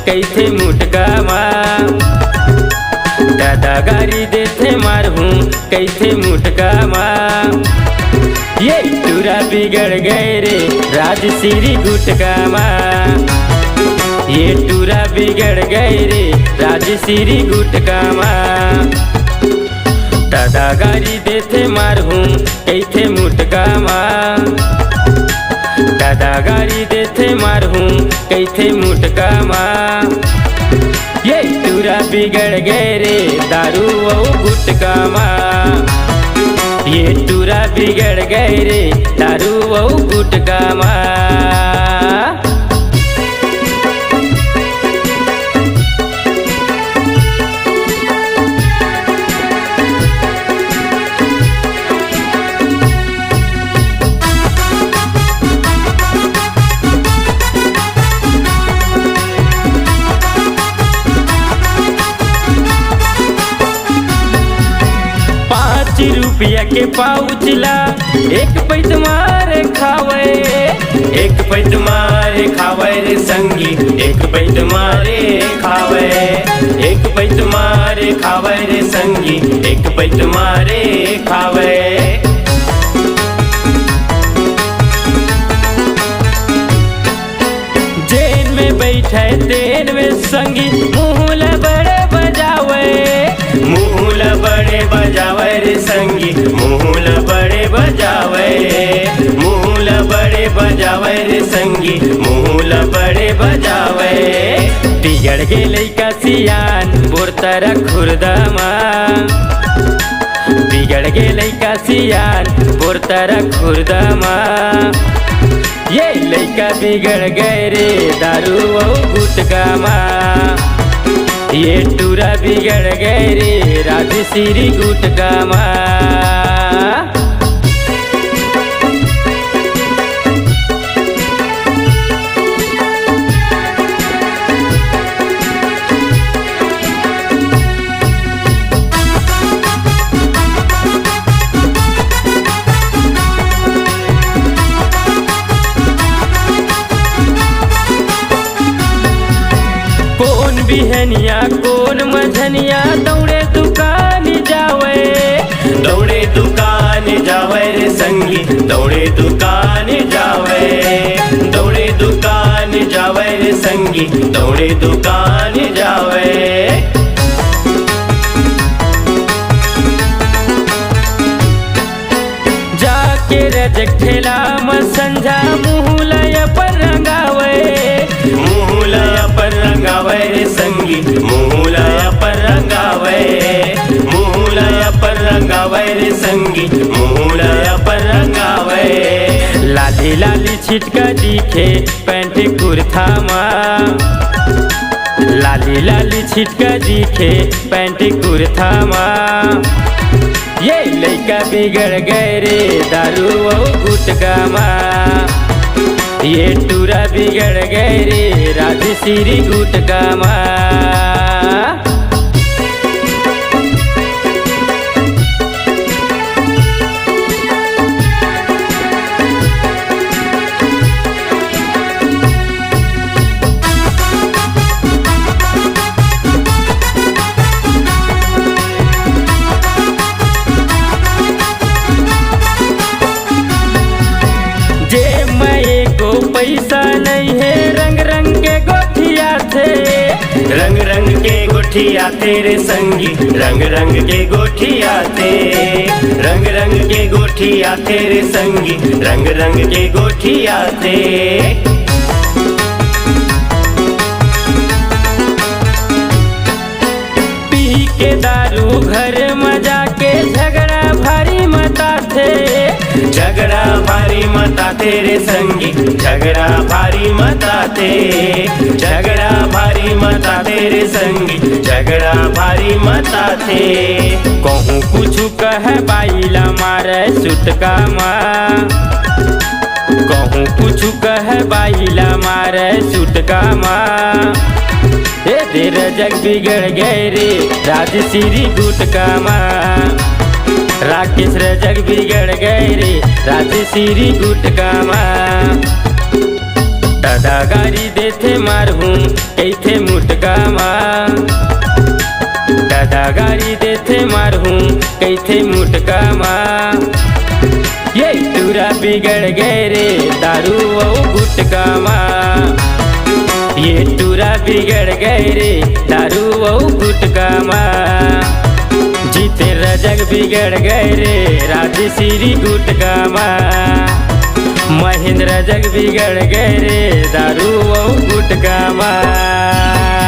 कैसे मुटका माँ दादा गारी देते मारहूँ कैसे मुटका माँ। ये टूरा बिगड़ गए रे राजश्री गुटका माँ। ये टूरा बिगड़ गए रे राजश्री गुटका माँ। दादा गारी देते मारहूँ कैसे मुटका माँ। दादा गारी देते मारहूँ कैसे मुटका माँ। ये टूरा बिगड़ गए रे दारू वो गुटका माँ। ये टूरा बिगड़ गए रे दारू वो गुटका माँ। रुपया के पाउच ला एक पैत मारे खावे। एक पैत मारे खावे रे संगी एक पैत मारे खावे। एक पैत मारे खावे रे संगी एक पैत मारे खावे। जेल में बैठे तेल में संगी मुँह बड़े बजावे। मुँह बड़े बजावे रे संगी मुँह बड़े बजावे। मुँह बड़े बजावे रे संगी मुँह बड़े बजावे। बिगड़ गे लइका सियान बोर तारा खुर्दमा। बिगड़ गे लइका सियान बोर तारा खुर्दमा। ये लइका बिगड़ गए रे दारू वो गुटका माँ। ये टूरा बिगड़ गए रे राजश्री गुटका माँ। कौन बिहनिया कौन मझनिया दौड़े दुकान जावे। दौड़े दुकान जावे रे संगी दौड़े दुकान जावे। दौड़े दुकान जावे रे संगी दौड़े दुकान जावे। जाके रजक ठेला में संझा मुँह लय पर रंगावे। मुँह लय पर रंगावे रे संगी मुँह लय पर रंगावे। मुँह लय पर रंगावे रे संगी मुँह लय पर रंगावे। लाली लाली छिटका दिखे पैंट कुर्ता माँ। लाली लाली छिटका दिखे पैंट कुर्ता माँ। ये लइका बिगड़ गए रे दारू वो गुटका माँ। ये टूरा बिगड़ गए रे राजश्री गुटका माँ। पैसा नहीं है रंग रंग के गोठिया थे। रंग रंग के गोठिया तेरे संगी रंग रंग के गोठिया थे। रंग रंग के गोठिया तेरे संगी रंग रंग के गोठिया थे। पी के दारू घर में जाके झगड़ा भारी मता थे। झगड़ा भारी मता तेरे संगी झगड़ा भारी मता थे। झगड़ा भारी मता तेरे संगी झगड़ा भारी मता थे। कहूँ कुछ कह बाइला मारे सुटका माँ। कहूँ कुछ कह बाइला मारे सुटका माँ। ये तेरा जग बिगड़ गए रे राजश्री गुटका माँ। राकेश रजक बिगड़ गए रे राजश्री गुटका माँ। दादा गारी देथे मारहूँ कैथे मुटका माँ, दादा गारी देथे मारहूँ कैथे मुटका माँ। ये टूरा बिगड़ गए रे दारू और गुटका माँ, ये टूरा बिगड़ गए रे दारू और गुटका माँ। जीते रजग बिगड़ गए रे राधे श्री गुटका माँ, महेंद्र रजग बिगड़ गए रे दारू और गुटका माँ।